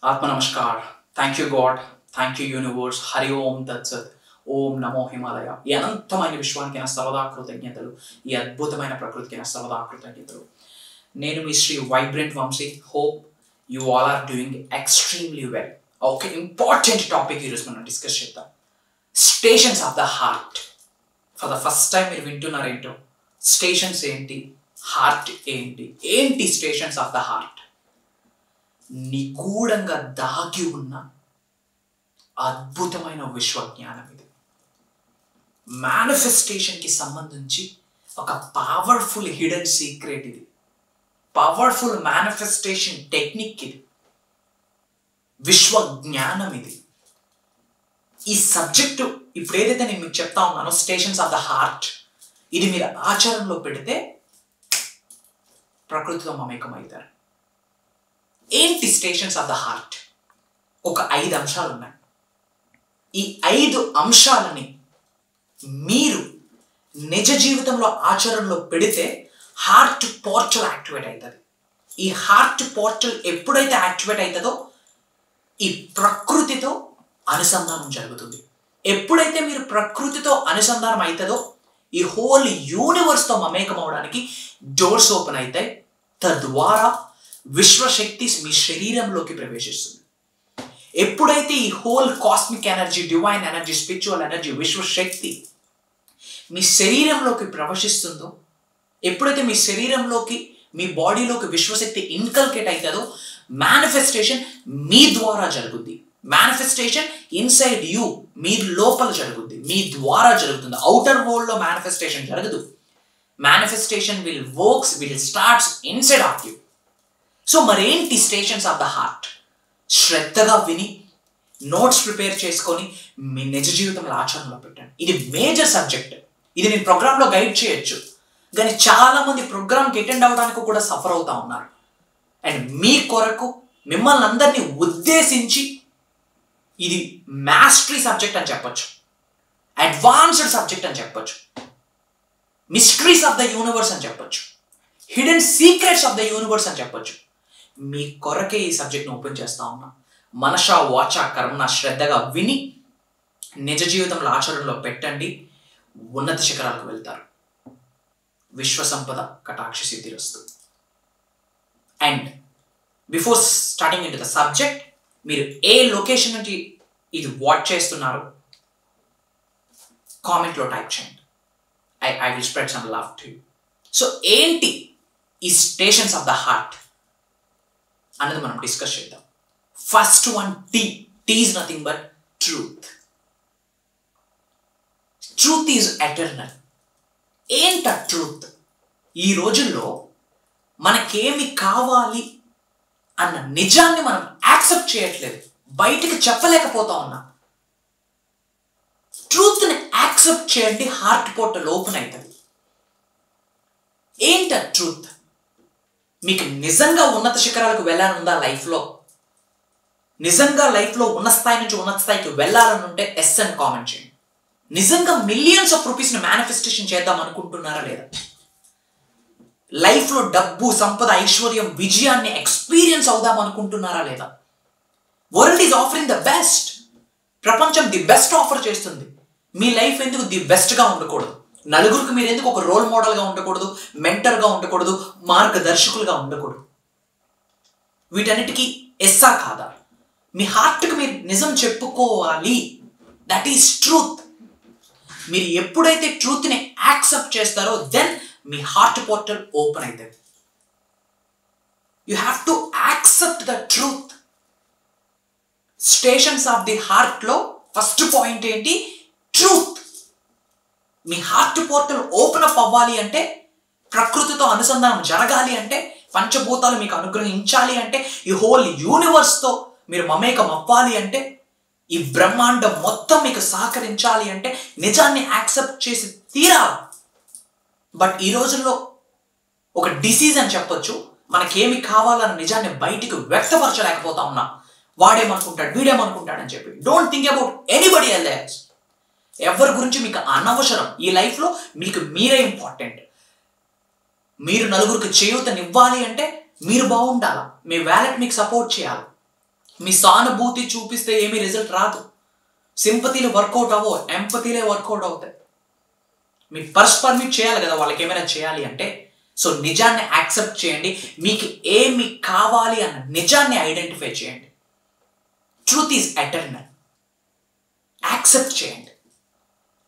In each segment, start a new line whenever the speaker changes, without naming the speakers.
Atma Namaskar. Thank you, God. Thank you, Universe. Hari Om Tat Sat. ఓం నమో హిమాలయ. ఈ అనంతమైన విశ్వానికి నా సర్వదా కృతజ్ఞతలు. ఈ అద్భుతమైన ప్రకృతికి నా సర్వదా కృతజ్ఞతలు. నేను మీ Shri vibrant Vamshi. Hope you all are doing extremely well. Okay, important topic ఈరోజు మనం డిస్కస్ చేద్దాం. Stations of the heart. For the first time మీరు వింటున్నారేంటో, స్టేషన్స్ ఏంటి, హార్ట్ ఏంటి, ఏంటి స్టేషన్స్ ఆఫ్ ద హార్ట్? నిగూఢంగా దాగి ఉన్న అద్భుతమైన విశ్వజ్ఞానం ఇది. మేనిఫెస్టేషన్కి సంబంధించి ఒక పవర్ఫుల్ హిడెన్ సీక్రెట్ ఇది. పవర్ఫుల్ మేనిఫెస్టేషన్ టెక్నిక్ ఇది. విశ్వజ్ఞానం ఇది. ఈ సబ్జెక్టు ఇప్పుడు ఏదైతే నేను మీకు చెప్తా ఉన్నానో, స్టేషన్స్ ఆఫ్ ద హార్ట్, ఇది మీరు ఆచరణలో పెడితే ప్రకృతితో మమేకమవుతారు. ఏంటి స్టేషన్స్ ఆఫ్ ద హార్ట్? ఒక 5 అంశాలు ఉన్నాయి. ఈ 5 అంశాలని మీరు నిజ జీవితంలో ఆచరణలో పెడితే హార్ట్ పోర్టల్ యాక్టివేట్ అవుతుంది. ఈ హార్ట్ పోర్టల్ ఎప్పుడైతే యాక్టివేట్ అవుతుందో ఈ ప్రకృతితో అనుసంధానం జరుగుతుంది. ఎప్పుడైతే మీరు ప్రకృతితో అనుసంధానం అవుతుందో ఈ హోల్ యూనివర్స్తో మమేకం అవడానికి డోర్స్ ఓపెన్ అవుతాయి. తద్వారా విశ్వశక్తి మీ శరీరంలోకి ప్రవేశిస్తుంది. ఎప్పుడైతే ఈ whole cosmic energy, divine energy, spiritual energy, విశ్వశక్తి మీ శరీరంలోకి ప్రవేశిస్తుందో, ఎప్పుడైతే మీ శరీరంలోకి, మీ బాడీలోకి విశ్వశక్తి ఇన్కల్కేట్ అవుతుందో మేనిఫెస్టేషన్ మీ ద్వారా జరుగుద్ది. మేనిఫెస్టేషన్ ఇన్సైడ్ యూ, మీ లోపల జరుగుద్ది, మీ ద్వారా జరుగుతుంది. అవుటర్ వరల్డ్లో మేనిఫెస్టేషన్ జరగదు. Manifestation will starts inside of you. So మరేంటి స్టేషన్స్ ఆఫ్ ద హార్ట్? శ్రద్ధగా విని నోట్స్ ప్రిపేర్ చేసుకొని మీ నిజ జీవితంలో ఆచరణలో పెట్టండి. ఇది మేజర్ సబ్జెక్ట్. ఇది నేను ప్రోగ్రాంలో గైడ్ చేయొచ్చు, కానీ చాలామంది ప్రోగ్రామ్కి అటెండ్ అవ్వడానికి కూడా సఫర్ అవుతూ ఉన్నారు. అండ్ మీ కొరకు మిమ్మల్ని అందరినీ ఉద్దేశించి ఇది మాస్టరీ సబ్జెక్ట్ అని చెప్పొచ్చు, అడ్వాన్స్డ్ సబ్జెక్ట్ అని చెప్పొచ్చు, మిస్టరీస్ ఆఫ్ ద యూనివర్స్ అని చెప్పొచ్చు, hidden secrets of the universe అని చెప్పొచ్చు. మీ కొరకే ఈ సబ్జెక్ట్ని ఓపెన్ చేస్తా ఉన్నా. మనసా వాచ కర్మన శ్రద్ధగా విని నిజ జీవితంలో ఆచరణలో పెట్టండి. ఉన్నత శిఖరాలకు వెళ్తారు. విశ్వ సంపద కటాక్ష సిద్ధిరస్తు. And before starting into the subject, మీరు ఏ లొకేషన్ నుంచి ఇది వాచ్ చేస్తున్నారు కామెంట్లో టైప్ చేయండి. I will spread some love to you. So ఏంటి ఈ స్టేషన్స్ ఆఫ్ ద హార్ట్ అనేది మనం డిస్కస్ చేద్దాం. First one, T. T is nothing but truth. Truth is eternal. ఏంట ట్రూత్? ఈ రోజుల్లో మనకేమి కావాలి అన్న నిజాన్ని మనం యాక్సెప్ట్ చేయట్లేదు, బయటికి చెప్పలేకపోతా ఉన్నాం. ట్రూత్ని యాక్సెప్ట్ చేయండి, హార్ట్ పోర్టల్ ఓపెన్ అవుతుంది. ఏంట ట్రూత్? మీకు నిజంగా ఉన్నత శిఖరాలకు వెళ్ళాలనుందా లైఫ్లో? నిజంగా లైఫ్లో ఉన్న స్థాయి నుంచి ఉన్నత స్థాయికి వెళ్ళాలని ఉంటే ఎస్ అని కామెంట్ చేయండి. నిజంగా మిలియన్స్ ఆఫ్ రూపీస్ని మేనిఫెస్టేషన్ చేద్దాం అనుకుంటున్నారా లేదా? లైఫ్లో డబ్బు, సంపద, ఐశ్వర్యం, విజయాన్ని ఎక్స్పీరియన్స్ అవుదాం అనుకుంటున్నారా లేదా? World is offering the best. ప్రపంచం ది బెస్ట్ ఆఫర్ చేస్తుంది. మీ లైఫ్ ఎందుకు ది బెస్ట్గా ఉండకూడదు? నలుగురికి మీరు ఎందుకు ఒక రోల్ మోడల్గా ఉండకూడదు, మెంటర్గా ఉండకూడదు, మార్గదర్శకులుగా ఉండకూడదు? వీటన్నిటికీ ఎస్సా కాదా? మీ హార్ట్కి మీరు నిజం చెప్పుకోవాలి. That is truth. మీరు ఎప్పుడైతే ట్రూత్ని యాక్సెప్ట్ చేస్తారో దెన్ మీ హార్ట్ పోర్టల్ ఓపెన్ అవుతుంది. You have to accept the truth. Stations of the హార్ట్లో ఫస్ట్ పాయింట్ ఏంటి? ట్రూత్. మీ హార్ట్ పోర్టల్ ఓపెన్ అప్ అవ్వాలి అంటే, ప్రకృతితో అనుసంధానం జరగాలి అంటే, పంచభూతాలు మీకు అనుగ్రహించాలి అంటే, ఈ హోల్ యూనివర్స్తో మీరు మమేకం అవ్వాలి అంటే, ఈ బ్రహ్మాండం మొత్తం మీకు సహకరించాలి అంటే నిజాన్ని యాక్సెప్ట్ చేసి తీరాలి. బట్ ఈ రోజుల్లో ఒక డిసీజ్ అని చెప్పొచ్చు, మనకేమి కావాలన్న నిజాన్ని బయటికి వ్యక్తపరచలేకపోతా ఉన్నా. వాడేమనుకుంటాడు, వీడేమనుకుంటాడు అని చెప్పి. Don't think about anybody else. ఎవరి గురించి మీకు అనవసరం. ఈ లైఫ్లో మీకు మీరే ఇంపార్టెంట్. మీరు నలుగురికి చేయూతనివ్వాలి అంటే మీరు బాగుండాలి, మీ వ్యాలెట్ మీకు సపోర్ట్ చేయాలి. మీ సానుభూతి చూపిస్తే ఏమీ రిజల్ట్ రాదు. సింపతీలు వర్కౌట్ అవ్వవు, ఎంపతీలే వర్కౌట్ అవుతాయి. మీ పర్స్ పర్మిట్ చేయాలి కదా వాళ్ళకి ఏమైనా చేయాలి అంటే. సో నిజాన్ని యాక్సెప్ట్ చేయండి. మీకు ఏమి కావాలి అన్న నిజాన్ని ఐడెంటిఫై చేయండి. Truth is eternal. యాక్సెప్ట్ చేయండి.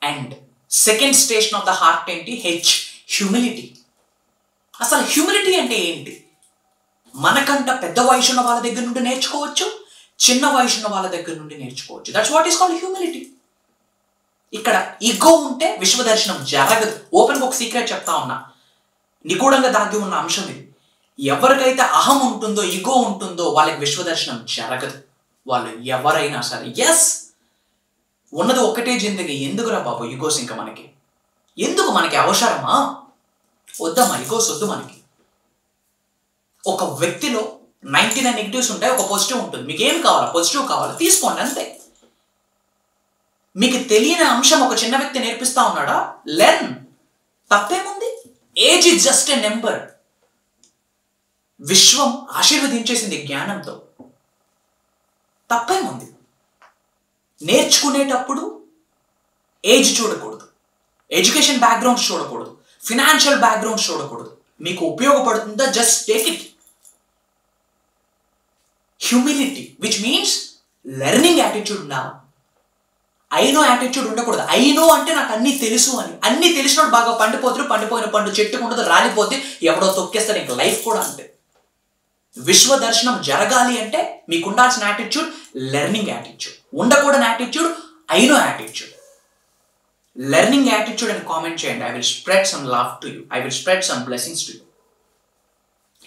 And second station of the heart ఏంటి? H, humility. అసలు హ్యూమిలిటీ అంటే ఏంటి? మనకంట పెద్ద వయసు ఉన్న వాళ్ళ దగ్గర నుండి నేర్చుకోవచ్చు, చిన్న వయసు ఉన్న వాళ్ళ దగ్గర నుండి నేర్చుకోవచ్చు. That's what is called humility. ఇక్కడ ఈగో ఉంటే విశ్వదర్శనం జరగదు. ఓపెన్గా ఒక సీక్రెట్ చెప్తా ఉన్నా, నిగూఢంగా దాగి ఉన్న అంశం ఇది. ఎవరికైతే అహం ఉంటుందో, ఈగో ఉంటుందో వాళ్ళకి విశ్వదర్శనం జరగదు. వాళ్ళు ఎవరైనా సరే. ఎస్, ఉన్నది ఒకటే జిందగీ, ఎందుకురా బాబు ఈగోస్? ఇంకా మనకి ఎందుకు? మనకి అవసరమా? వద్దమ్మా, ఈగోస్ వద్దు మనకి. ఒక వ్యక్తిలో 99 నెగిటివ్స్ ఉంటాయి, ఒక పాజిటివ్ ఉంటుంది. మీకు ఏం కావాలా? పాజిటివ్ కావాలా? తీసుకోండి అంతే. మీకు తెలియని అంశం ఒక చిన్న వ్యక్తి నేర్పిస్తా ఉన్నాడా? లెర్న్. తప్పేముంది? Age is just a number. విశ్వం ఆశీర్వదించేసింది జ్ఞానంతో. తప్పేముంది? నేర్చుకునేటప్పుడు ఏజ్ చూడకూడదు, ఎడ్యుకేషన్ బ్యాక్గ్రౌండ్స్ చూడకూడదు, ఫినాన్షియల్ బ్యాక్గ్రౌండ్స్ చూడకూడదు. మీకు ఉపయోగపడుతుందా? Just take it. Humility which means learning attitude ఉండాలి. ఐనో యాటిట్యూడ్ ఉండకూడదు. ఐనో అంటే నాకు అన్నీ తెలుసు అని. అన్నీ తెలిసినప్పుడు బాగా పండిపోతారు. పండిపోయిన పండు చెట్టుకుండదు, రాలిపోతే ఎవడో తొక్కేస్తారు. ఇంక లైఫ్ కూడా అంతే. విశ్వ దర్శనం జరగాలి అంటే మీకు ఉండాల్సిన యాటిట్యూడ్ లెర్నింగ్ యాటిట్యూడ్. ఉండకూడని attitude I know attitude. Learning attitude అని కామెంట్ చేయండి. I will spread some love to you. I will spread some blessings to you.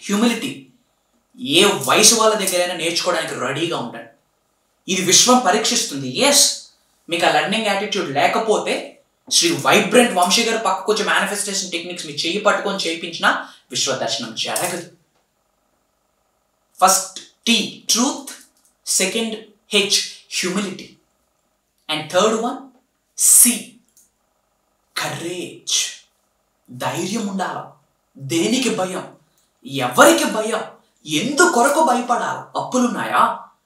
Humility ఏ వయసు వాళ్ళ దగ్గరైనా నేర్చుకోవడానికి రెడీగా ఉండండి. ఇది విశ్వం పరీక్షిస్తుంది. ఎస్, మీకు ఆ లెర్నింగ్ యాటిట్యూడ్ లేకపోతే శ్రీ వైబ్రెంట్ వంశీ గారు పక్కకు వచ్చే మేనిఫెస్టేషన్ టెక్నిక్స్ మీ చేయి పట్టుకొని చేయించిన విశ్వ దర్శనం జరగదు. First T, truth. Second H, humility. And third one C, courage. ధైర్యం ఉండాలి. దేనికి భయం? ఎవరికి భయం? ఎందుకొరకు భయపడాలి? అప్పులున్నాయా?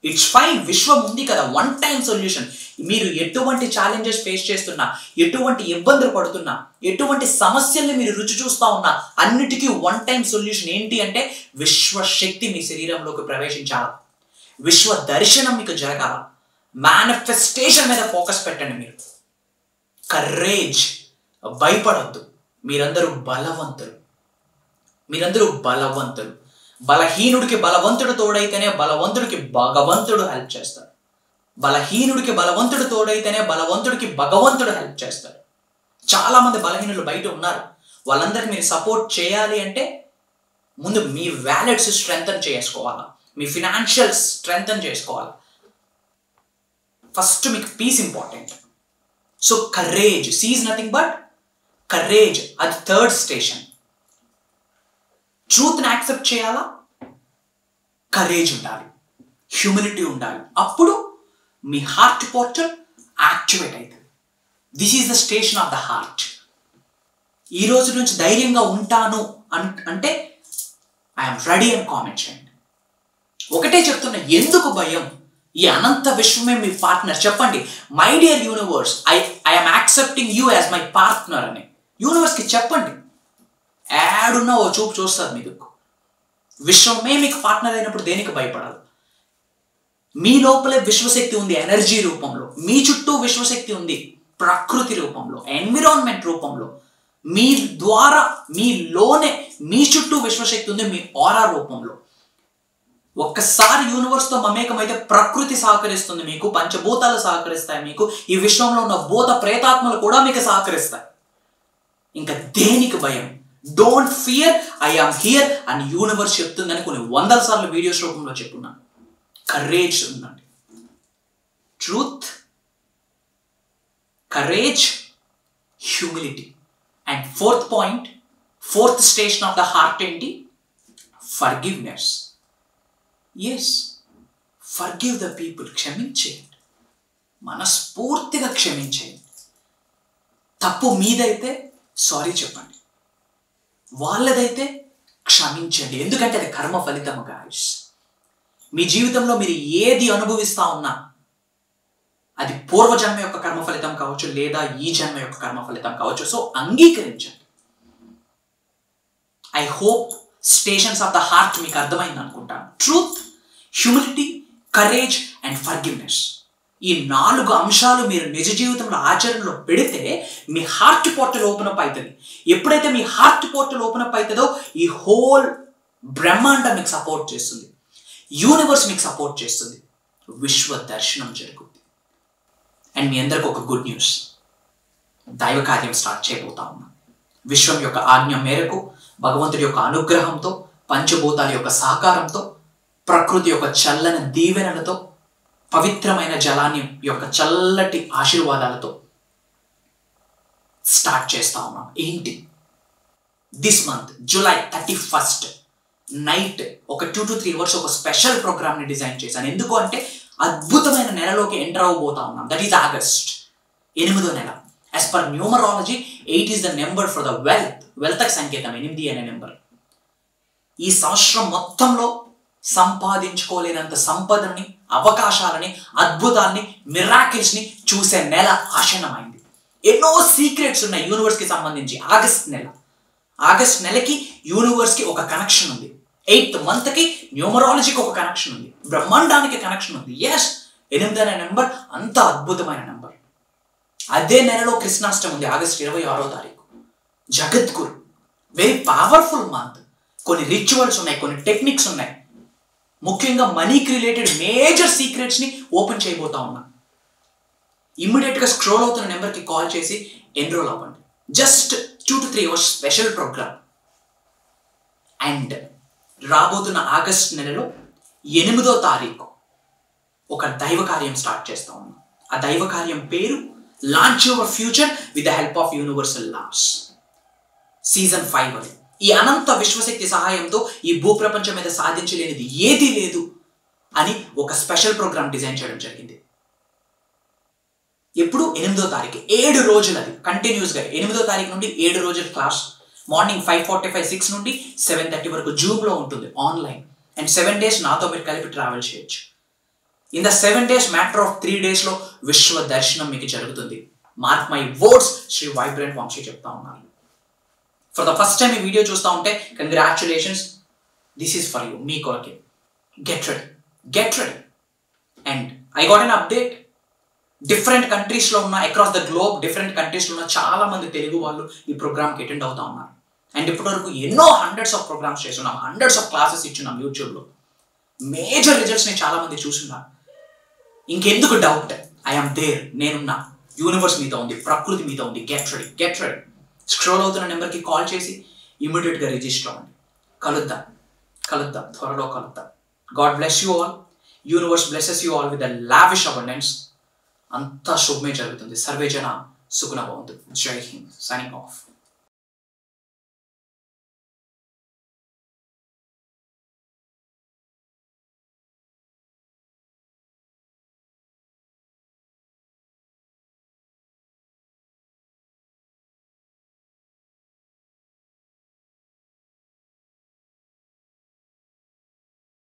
It's fine. విశ్వం ఉంది కదా, వన్ టైం సొల్యూషన్. మీరు ఎటువంటి ఛాలెంజెస్ ఫేస్ చేస్తున్నా, ఎటువంటి ఇబ్బందులు పడుతున్నా, ఎటువంటి సమస్యల్ని మీరు రుచి చూస్తా ఉన్నా, అన్నిటికీ వన్ టైం సొల్యూషన్ ఏంటి అంటే విశ్వశక్తి మీ శరీరంలోకి ప్రవేశించాల, విశ్వ దర్శనం మీకు జరగాల. మేనిఫెస్టేషన్ మీద ఫోకస్ పెట్టండి. మీరు కరేజ్. భయపడద్దు. మీరందరూ బలవంతులు. మీరందరూ బలవంతులు. బలహీనుడికి బలవంతుడు తోడైతేనే బలవంతుడికి భగవంతుడు హెల్ప్ చేస్తాడు. బలహీనుడికి బలవంతుడు తోడైతేనే బలవంతుడికి భగవంతుడు హెల్ప్ చేస్తాడు. చాలా మంది బలహీనులు బయట ఉన్నారు. వాళ్ళందరికీ మీరు సపోర్ట్ చేయాలి అంటే ముందు మీ వ్యాలెట్స్ స్ట్రెంగ్తన్ చేసుకోవాలా, మీ ఫినాన్షియల్ స్ట్రెంగ్తన్ చేసుకోవాలి. ఫస్ట్ మీకు peace important. So courage. C is nothing but courage. అది థర్డ్ స్టేషన్. ట్రూత్ని యాక్సెప్ట్ చేయాలా, కరేజ్ ఉండాలి, హ్యూమిలిటీ ఉండాలి. అప్పుడు మీ హార్ట్ పోర్టల్ యాక్టివేట్ అవుతుంది. This is the station of the heart. ఈ రోజు నుంచి ధైర్యంగా ఉంటాను అంటే ఐఎమ్ రెడీ అని కామెంట్ చేయండి. ఒకటే చెప్తున్నా, ఎందుకు భయం? ఈ అనంత విశ్వమే మీ పార్ట్నర్. చెప్పండి, my dear universe, I'm accepting you as my partner అని యూనివర్స్కి చెప్పండి. యాడున్నా ఓ చూపు చూస్తుంది మీకు. విశ్వమే మీకు పార్ట్నర్ అయినప్పుడు దేనికి భయపడాలి? మీ లోపలే విశ్వశక్తి ఉంది, ఎనర్జీ రూపంలో. మీ చుట్టూ విశ్వశక్తి ఉంది, ప్రకృతి రూపంలో, ఎన్విరాన్మెంట్ రూపంలో. మీ ద్వారా మీలోనే మీ చుట్టూ విశ్వశక్తి ఉంది, మీ ఆరా రూపంలో. ఒక్కసారి యూనివర్స్తో మమేకమైతే ప్రకృతి సహకరిస్తుంది మీకు, పంచభూతాలు సహకరిస్తాయి మీకు, ఈ విశ్వంలో ఉన్న భూత ప్రేతాత్మలు కూడా మీకు సహకరిస్తాయి. ఇంకా దేనికి భయం? Don't fear, I am here అని యూనివర్స్ చెప్తుందని కొన్ని 100 సార్లు వీడియోస్ రూపంలో చెప్పున్నాను. కరేజ్ ఉందండి. Truth, courage, humility. And fourth point, fourth station of the heart ఏంటి? Forgiveness. Yes, forgive the people. క్షమించేయండి, మనస్ఫూర్తిగా క్షమించేయండి. తప్పు మీదైతే సారీ చెప్పండి, వాళ్ళదైతే క్షమించండి. ఎందుకంటే అది కర్మ ఫలితము గాయస్. మీ జీవితంలో మీరు ఏది అనుభవిస్తా ఉన్నా అది పూర్వజన్మ యొక్క కర్మ ఫలితం కావచ్చు, లేదా ఈ జన్మ యొక్క కర్మ ఫలితం కావచ్చు. సో అంగీకరించండి. I hope stations of the heart మీకు అర్థమైంది అనుకుంటాను. Truth, humility, courage and forgiveness. ఈ 4 అంశాలు మీరు నిజ జీవితంలో ఆచరణలో పెడితే మీ హార్ట్ పోర్టల్ ఓపెన్ అప్ అవుతుంది. ఎప్పుడైతే మీ హార్ట్ పోర్టల్ ఓపెన్ అప్ అవుతుందో ఈ హోల్ బ్రహ్మాండం మీకు సపోర్ట్ చేస్తుంది, యూనివర్స్ మీకు సపోర్ట్ చేస్తుంది, విశ్వ దర్శనం జరుగుతుంది. అండ్ మీ అందరికి ఒక గుడ్ న్యూస్, దైవ కార్యం స్టార్ట్ చేయబోతా ఉన్నాం. విశ్వం యొక్క ఆజ్ఞ మేరకు, భగవంతుడి యొక్క అనుగ్రహంతో, పంచభూతాల యొక్క సహకారంతో, ప్రకృతి యొక్క చల్లని దీవెనలతో, పవిత్రమైన జలాన్ని యొక్క చల్లటి ఆశీర్వాదాలతో స్టార్ట్ చేస్తా ఉన్నాం. ఏంటి? దిస్ మంత్ జూలై 31 నైట్ ఒక 2 to 3 అవర్స్ ఒక స్పెషల్ ప్రోగ్రామ్ని డిజైన్ చేశాను. ఎందుకు అంటే అద్భుతమైన నెలలోకి ఎంటర్ అవ్వబోతా ఉన్నాం. దట్ ఈస్ ఆగస్ట్, 8వ నెల. As per numerology 8 is the number for the wealth. వెల్త్కి సంకేతం 8 అనే నెంబర్. ఈ సంవత్సరం మొత్తంలో సంపాదించుకోలేనంత సంపదని, అవకాశాలని, అద్భుతాల్ని, మిరాకిల్స్ని చూసే నెల ఆసన్నమైంది. ఎన్నో సీక్రెట్స్ ఉన్నాయి యూనివర్స్కి సంబంధించి. ఆగస్ట్ నెలకి యూనివర్స్కి ఒక కనెక్షన్ ఉంది. 8th మంత్కి న్యూమరాలజీకి ఒక కనెక్షన్ ఉంది, బ్రహ్మాండానికి కనెక్షన్ ఉంది. ఎస్, 8 అనే నెంబర్ అంత అద్భుతమైన నెంబర్. అదే నెలలో కృష్ణాష్టమి ఉంది, ఆగస్ట్ 26వ తారీఖు. జగద్గురు, వెరీ పవర్ఫుల్ మంత్. కొన్ని రిచువల్స్ ఉన్నాయి, కొన్ని టెక్నిక్స్ ఉన్నాయి. ముఖ్యంగా మనీకి రిలేటెడ్ మేజర్ సీక్రెట్స్ని ఓపెన్ చేయబోతా ఉన్నా. ఇమ్మీడియట్గా స్క్రోల్ అవుతున్న నెంబర్కి కాల్ చేసి ఎన్రోల్ అవ్వండి. Just 2 to 3 hours special program. And రాబోతున్న ఆగస్ట్ నెలలో 8వ తారీఖు ఒక దైవ కార్యం స్టార్ట్ చేస్తా ఉన్నాం. ఆ దైవ కార్యం పేరు launch your future with the help of universal laws. Season 5 అది. ఈ అనంత విశ్వశక్తి సహాయంతో ఈ భూప్రపంచం మీద సాధించలేనిది ఏదీ లేదు అని ఒక స్పెషల్ ప్రోగ్రామ్ డిజైన్ చేయడం జరిగింది. ఎప్పుడు? 8వ తారీఖు, 7 రోజులు. అది కంటిన్యూస్గా 8వ తారీఖు నుండి 7 రోజుల క్లాస్. మార్నింగ్ 5:45, 6 నుండి 7:30 వరకు జూమ్లో ఉంటుంది, ఆన్లైన్. అండ్ 7 days నాతో మీరు కలిపి ట్రావెల్ చేయొచ్చు. In the 7 days, matter of 3 daysలో విశ్వ దర్శనం మీకు జరుగుతుంది. Mark my words, Shri vibrant Vamshi చెప్తా ఉన్నారు. ఫర్ ద ఫస్ట్ టైం ఈ వీడియో చూస్తూ ఉంటే congratulations, this is for you, మీ కొరకే. Get ready. And I got an update. Different కంట్రీస్లో ఉన్న, అక్రాస్ ద గ్లోబ్ డిఫరెంట్ కంట్రీస్లో ఉన్న చాలా మంది తెలుగు వాళ్ళు ఈ ప్రోగ్రామ్కి అటెండ్ అవుతా ఉన్నారు. అండ్ ఇప్పటివరకు ఎన్నో హండ్రెడ్స్ ఆఫ్ ప్రోగ్రామ్స్ చేస్తున్నాం, హండ్రెడ్స్ ఆఫ్ క్లాసెస్ ఇచ్చున్నాం యూట్యూబ్లో. మేజర్ రిజల్ట్స్ని చాలా మంది చూస్తున్నారు. ఇంకెందుకు డౌట్? ఐఎమ్ దేర్, నేనున్నా. యూనివర్స్ మీతో ఉంది, ప్రకృతి మీతో ఉంది. Get ready. స్క్రోల్ అవుతున్న నెంబర్కి కాల్ చేసి ఇమ్మీడియట్గా రిజిస్టర్ అవ్వండి. కలుద్దాం, త్వరలో కలుద్దాం. God bless you all. Universe blesses you all with the lavish abundance. అంతా శుభమే జరుగుతుంది. సర్వే జన సుఖన భవంతు. జై హింద్. Signing off.